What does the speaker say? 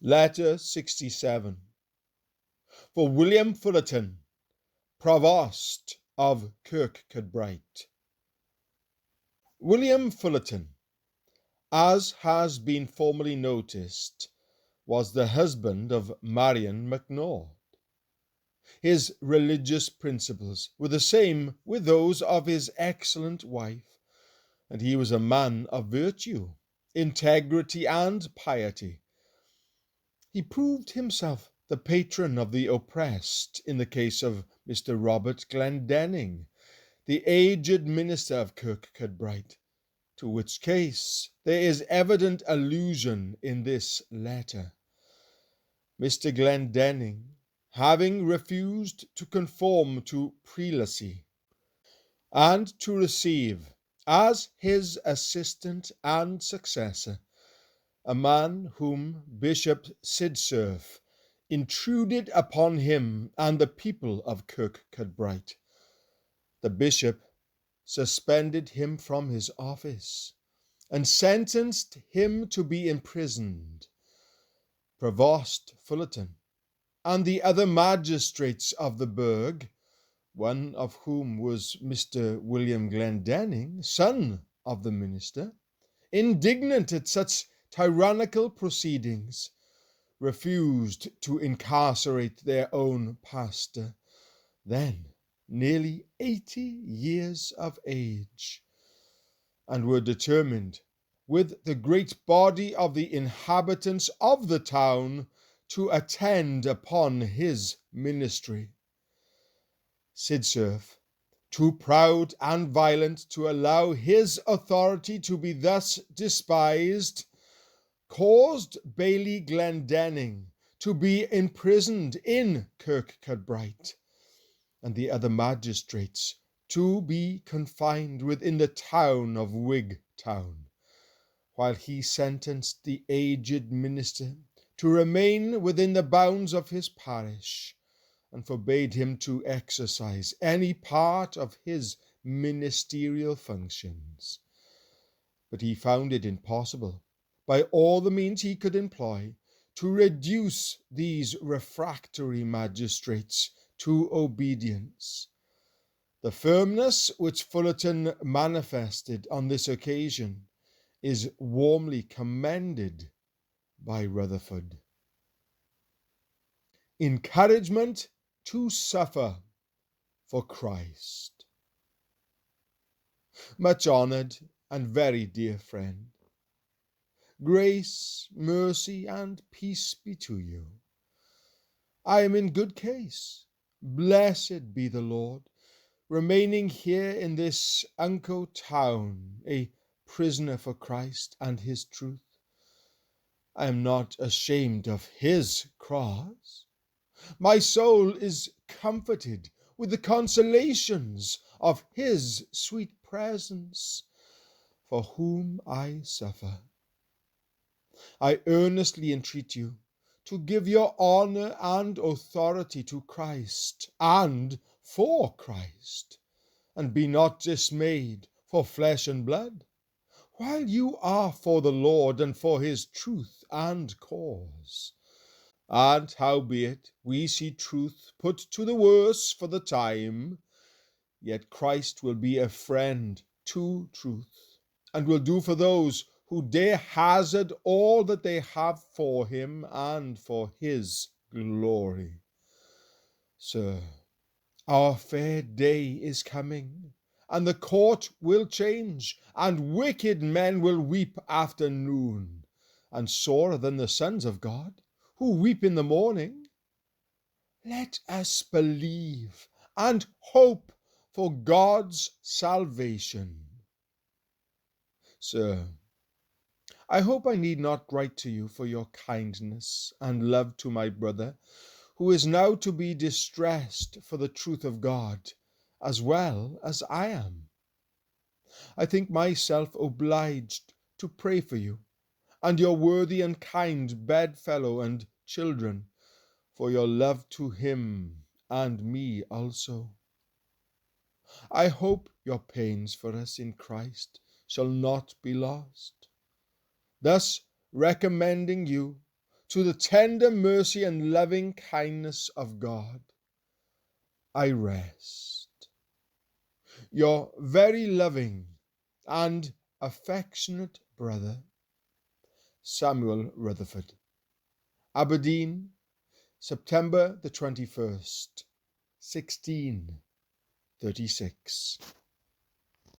Letter 67. For William Fullarton, Provost of KIRKCUDBRIGHT. William Fullarton, as has been formerly noticed, was the husband of Marian MacNaught. His religious principles were the same with those of his excellent wife, and he was a man of virtue, integrity, and piety. He proved himself the patron of the oppressed in the case of Mr. Robert Glendinning, the aged minister of KIRKCUDBRIGHT, to which case there is evident allusion in this letter. Mr. Glendinning, having refused to conform to prelacy, and to receive as his assistant and successor a man whom Bishop Sidsurf intruded upon him and the people of KIRKCUDBRIGHT, the bishop suspended him from his office and sentenced him to be imprisoned. Provost Fullarton and the other magistrates of the burgh, one of whom was Mr. William Glendinning, son of the minister, indignant at such tyrannical proceedings, refused to incarcerate their own pastor, then nearly 80 years of age, and were determined, with the great body of the inhabitants of the town, to attend upon his ministry. Sidsurf, too proud and violent to allow his authority to be thus despised, caused Baillie Glendinning to be imprisoned in KIRKCUDBRIGHT, and the other magistrates to be confined within the town of Wigtown, while he sentenced the aged minister to remain within the bounds of his parish, and forbade him to exercise any part of his ministerial functions. But he found it impossible, by all the means he could employ, to reduce these refractory magistrates to obedience. The firmness which Fullarton manifested on this occasion is warmly commended by Rutherford. Encouragement to suffer for Christ. Much honoured and very dear friend, grace, mercy, and peace be to you. I am in good case, blessed be the Lord, remaining here in this unco town, a prisoner for Christ and his truth. I am not ashamed of his cross. My soul is comforted with the consolations of his sweet presence, for whom I suffer. I earnestly entreat you to give your honour and authority to Christ and for Christ, and be not dismayed for flesh and blood, while you are for the Lord and for his truth and cause. And howbeit we see truth put to the worse for the time, yet Christ will be a friend to truth, and will do for those who dare hazard all that they have for him and for his glory. Sir, our fair day is coming, and the court will change, and wicked men will weep after noon, and sorer than the sons of God, who weep in the morning. Let us believe and hope for God's salvation. Sir, I hope I need not write to you for your kindness and love to my brother, who is now to be distressed for the truth of God, as well as I am. I think myself obliged to pray for you, and your worthy and kind bedfellow and children, for your love to him and me also. I hope your pains for us in Christ shall not be lost, thus recommending you to the tender mercy and loving kindness of God, I rest. Your very loving and affectionate brother, Samuel Rutherford. Aberdeen, September the 21st, 1636.